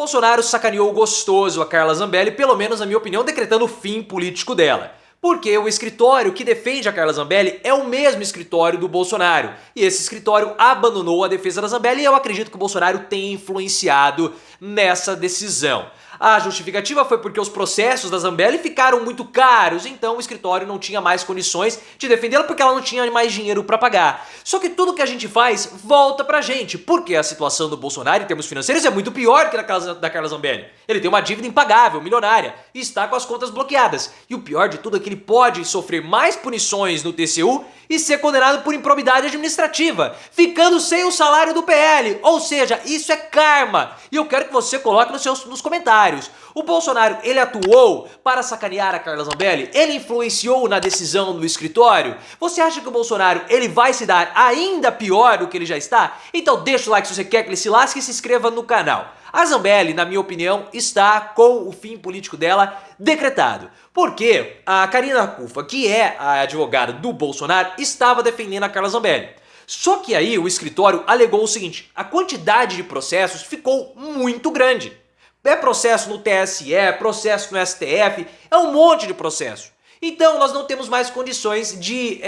Bolsonaro sacaneou gostoso a Carla Zambelli, pelo menos na minha opinião, decretando o fim político dela. Porque o escritório que defende a Carla Zambelli é o mesmo escritório do Bolsonaro. E esse escritório abandonou a defesa da Zambelli e eu acredito que o Bolsonaro tenha influenciado nessa decisão. A justificativa foi porque os processos da Zambelli ficaram muito caros, então o escritório não tinha mais condições de defendê-la porque ela não tinha mais dinheiro para pagar. Só que tudo que a gente faz volta pra gente, porque a situação do Bolsonaro em termos financeiros é muito pior que a da Carla Zambelli. Ele tem uma dívida impagável, milionária, e está com as contas bloqueadas. E o pior de tudo é que ele pode sofrer mais punições no TCU e ser condenado por improbidade administrativa, ficando sem o salário do PL. Ou seja, isso é karma. E eu quero que você coloque nos comentários. O Bolsonaro, ele atuou para sacanear a Carla Zambelli? Ele influenciou na decisão do escritório? Você acha que o Bolsonaro, ele vai se dar ainda pior do que ele já está? Então deixa o like se você quer que ele se lasque e se inscreva no canal. A Zambelli, na minha opinião, está com o fim político dela decretado. Porque a Karina Cuffa, que é a advogada do Bolsonaro, estava defendendo a Carla Zambelli. Só que aí o escritório alegou o seguinte: a quantidade de processos ficou muito grande. É processo no TSE, processo no STF, é um monte de processo. Então nós não temos mais condições de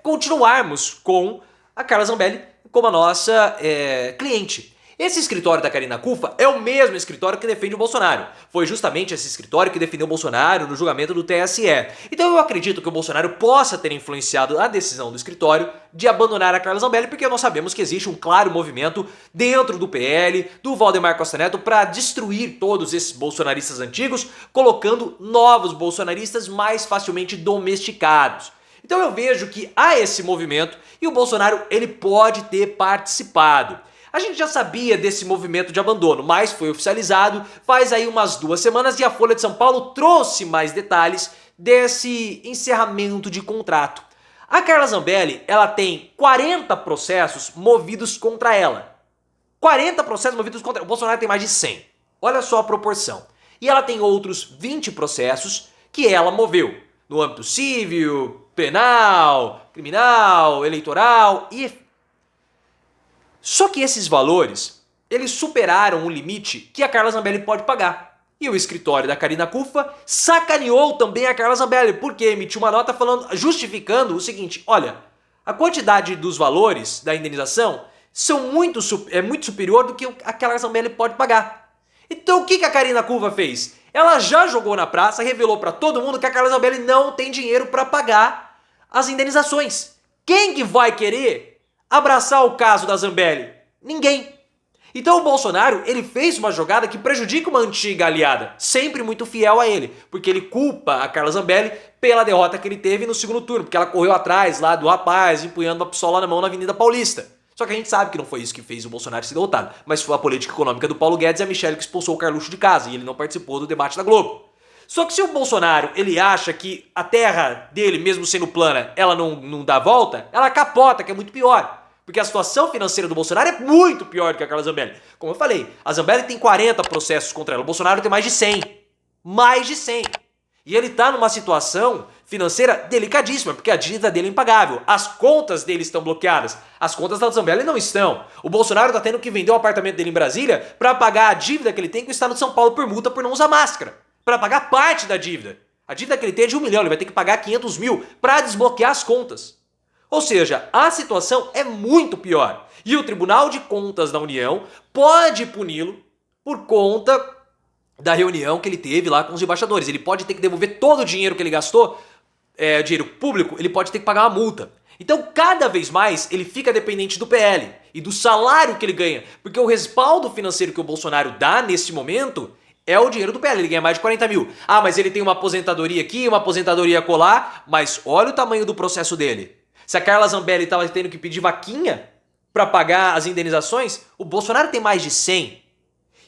continuarmos com a Carla Zambelli como a nossa cliente. Esse escritório da Karina Cuffa é o mesmo escritório que defende o Bolsonaro. Foi justamente esse escritório que defendeu o Bolsonaro no julgamento do TSE. Então eu acredito que o Bolsonaro possa ter influenciado a decisão do escritório de abandonar a Carla Zambelli, porque nós sabemos que existe um claro movimento dentro do PL, do Valdemar Costa Neto, para destruir todos esses bolsonaristas antigos, colocando novos bolsonaristas mais facilmente domesticados. Então eu vejo que há esse movimento e o Bolsonaro ele pode ter participado. A gente já sabia desse movimento de abandono, mas foi oficializado faz aí umas 2 semanas e a Folha de São Paulo trouxe mais detalhes desse encerramento de contrato. A Carla Zambelli, ela tem 40 processos movidos contra ela. 40 processos movidos contra ela. O Bolsonaro tem mais de 100. Olha só a proporção. E ela tem outros 20 processos que ela moveu no âmbito civil, penal, criminal, eleitoral e... Só que esses valores, eles superaram o limite que a Carla Zambelli pode pagar. E o escritório da Karina Cuffa sacaneou também a Carla Zambelli, porque emitiu uma nota justificando o seguinte: olha, a quantidade dos valores da indenização é muito superior do que a Carla Zambelli pode pagar. Então o que a Karina Cuffa fez? Ela já jogou na praça, revelou para todo mundo que a Carla Zambelli não tem dinheiro para pagar as indenizações. Quem que vai querer abraçar o caso da Zambelli? Ninguém. Então o Bolsonaro, ele fez uma jogada que prejudica uma antiga aliada, sempre muito fiel a ele, porque ele culpa a Carla Zambelli pela derrota que ele teve no segundo turno, porque ela correu atrás lá do rapaz, empunhando uma pistola na mão na Avenida Paulista. Só que a gente sabe que não foi isso que fez o Bolsonaro ser derrotado, mas foi a política econômica do Paulo Guedes e a Michelle que expulsou o Carluxo de casa, e ele não participou do debate da Globo. Só que se o Bolsonaro, ele acha que a terra dele, mesmo sendo plana, ela não dá volta, ela capota, que é muito pior. Porque a situação financeira do Bolsonaro é muito pior do que a Carla Zambelli. Como eu falei, a Zambelli tem 40 processos contra ela, o Bolsonaro tem mais de 100. Mais de 100. E ele tá numa situação financeira delicadíssima, porque a dívida dele é impagável. As contas dele estão bloqueadas. As contas da Zambelli não estão. O Bolsonaro tá tendo que vender o apartamento dele em Brasília para pagar a dívida que ele tem com o Estado de São Paulo por multa por não usar máscara. Para pagar parte da dívida. A dívida que ele tem é de 1 milhão, ele vai ter que pagar 500 mil para desbloquear as contas. Ou seja, a situação é muito pior. E o Tribunal de Contas da União pode puni-lo por conta da reunião que ele teve lá com os embaixadores. Ele pode ter que devolver todo o dinheiro que ele gastou, dinheiro público, ele pode ter que pagar uma multa. Então, cada vez mais, ele fica dependente do PL e do salário que ele ganha. Porque o respaldo financeiro que o Bolsonaro dá nesse momento é o dinheiro do PL, ele ganha mais de 40 mil. Ah, mas ele tem uma aposentadoria aqui, uma aposentadoria acolá, mas olha o tamanho do processo dele. Se a Carla Zambelli estava tendo que pedir vaquinha para pagar as indenizações, o Bolsonaro tem mais de 100.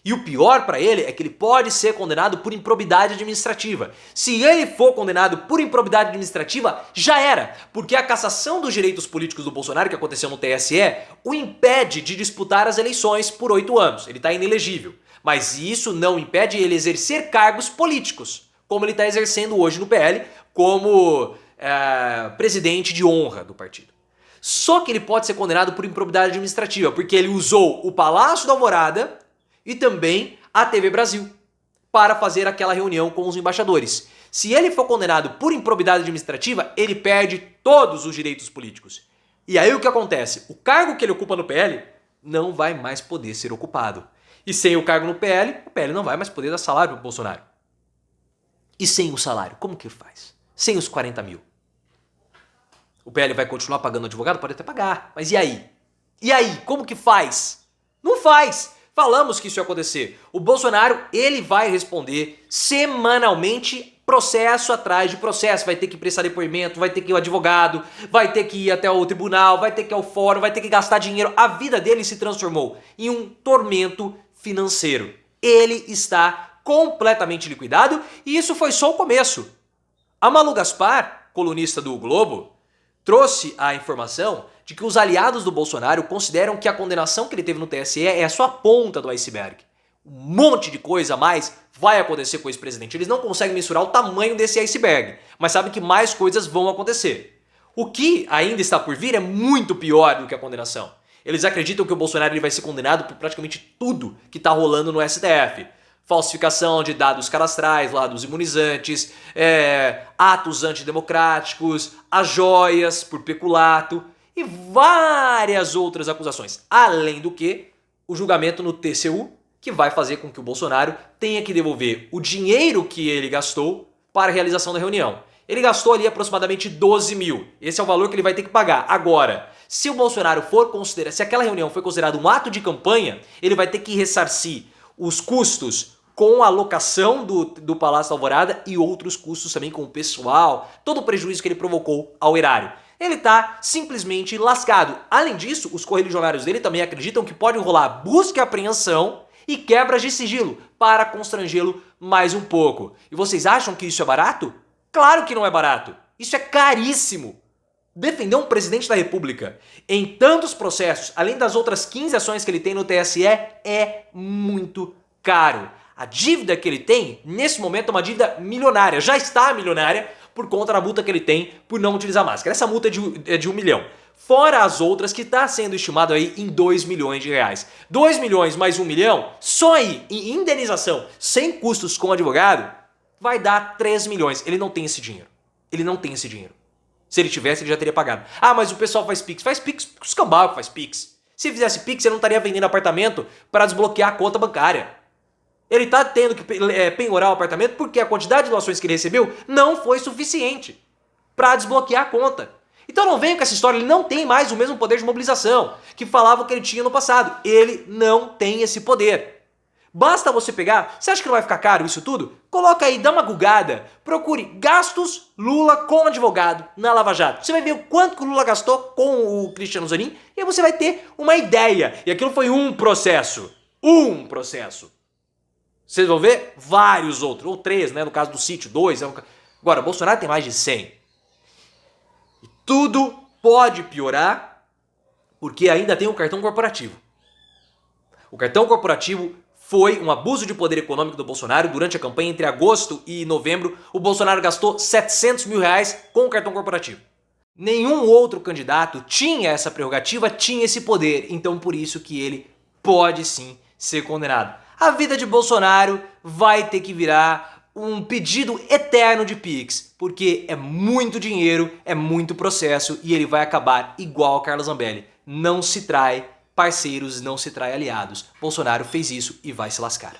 E o pior para ele é que ele pode ser condenado por improbidade administrativa. Se ele for condenado por improbidade administrativa, já era. Porque a cassação dos direitos políticos do Bolsonaro, que aconteceu no TSE, o impede de disputar as eleições por 8 anos. Ele está inelegível. Mas isso não impede ele exercer cargos políticos, como ele está exercendo hoje no PL, como presidente de honra do partido. Só que ele pode ser condenado por improbidade administrativa, porque ele usou o Palácio da Alvorada, e também a TV Brasil para fazer aquela reunião com os embaixadores. Se ele for condenado por improbidade administrativa, ele perde todos os direitos políticos. E aí o que acontece? O cargo que ele ocupa no PL não vai mais poder ser ocupado. E sem o cargo no PL, o PL não vai mais poder dar salário para o Bolsonaro. E sem o salário, como que faz? Sem os 40 mil. O PL vai continuar pagando advogado? Pode até pagar. Mas e aí? E aí? Como que faz? Não faz. Falamos que isso ia acontecer. O Bolsonaro, ele vai responder semanalmente, processo atrás de processo. Vai ter que prestar depoimento, vai ter que ir ao advogado, vai ter que ir até o tribunal, vai ter que ir ao fórum, vai ter que gastar dinheiro. A vida dele se transformou em um tormento financeiro. Ele está completamente liquidado e isso foi só o começo. A Malu Gaspar, colunista do Globo, trouxe a informação de que os aliados do Bolsonaro consideram que a condenação que ele teve no TSE é só a ponta do iceberg. Um monte de coisa a mais vai acontecer com esse presidente. Eles não conseguem mensurar o tamanho desse iceberg, mas sabem que mais coisas vão acontecer. O que ainda está por vir é muito pior do que a condenação. Eles acreditam que o Bolsonaro ele vai ser condenado por praticamente tudo que está rolando no STF. Falsificação de dados cadastrais lá dos imunizantes, atos antidemocráticos, as joias por peculato e várias outras acusações. Além do que, o julgamento no TCU, que vai fazer com que o Bolsonaro tenha que devolver o dinheiro que ele gastou para a realização da reunião. Ele gastou ali aproximadamente 12 mil. Esse é o valor que ele vai ter que pagar. Agora, se o Bolsonaro se aquela reunião foi considerada um ato de campanha, ele vai ter que ressarcir os custos com a locação do Palácio da Alvorada e outros custos também com o pessoal, todo o prejuízo que ele provocou ao erário. Ele tá simplesmente lascado. Além disso, os correligionários dele também acreditam que pode rolar busca e apreensão e quebras de sigilo para constrangê-lo mais um pouco. E vocês acham que isso é barato? Claro que não é barato. Isso é caríssimo. Defender um presidente da República em tantos processos, além das outras 15 ações que ele tem no TSE, é muito caro. A dívida que ele tem, nesse momento, é uma dívida milionária. Já está milionária por conta da multa que ele tem por não utilizar máscara. Essa multa é de 1 milhão. Fora as outras que está sendo estimado aí em 2 milhões de reais. 2 milhões mais 1 milhão, só aí em indenização, sem custos com advogado, vai dar 3 milhões. Ele não tem esse dinheiro. Ele não tem esse dinheiro. Se ele tivesse, ele já teria pagado. Ah, mas o pessoal faz Pix. Faz Pix, os cambau faz Pix. Se fizesse Pix, ele não estaria vendendo apartamento para desbloquear a conta bancária. Ele está tendo que penhorar o apartamento porque a quantidade de doações que ele recebeu não foi suficiente para desbloquear a conta. Então não venha com essa história, ele não tem mais o mesmo poder de mobilização que falava que ele tinha no passado. Ele não tem esse poder. Basta você pegar, você acha que não vai ficar caro isso tudo? Coloca aí, dá uma gugada, procure gastos Lula com advogado na Lava Jato. Você vai ver o quanto que o Lula gastou com o Cristiano Zanin e aí você vai ter uma ideia. E aquilo foi um processo. Um processo. Vocês vão ver vários outros, ou 3, né? No caso do sítio, 2. Agora, Bolsonaro tem mais de 100. E tudo pode piorar porque ainda tem o cartão corporativo. O cartão corporativo foi um abuso de poder econômico do Bolsonaro. Durante a campanha entre agosto e novembro, o Bolsonaro gastou 700 mil reais com o cartão corporativo. Nenhum outro candidato tinha essa prerrogativa, tinha esse poder. Então, por isso que ele pode sim ser condenado. A vida de Bolsonaro vai ter que virar um pedido eterno de Pix, porque é muito dinheiro, é muito processo e ele vai acabar igual a Carla Zambelli. Não se trai parceiros, não se trai aliados. Bolsonaro fez isso e vai se lascar.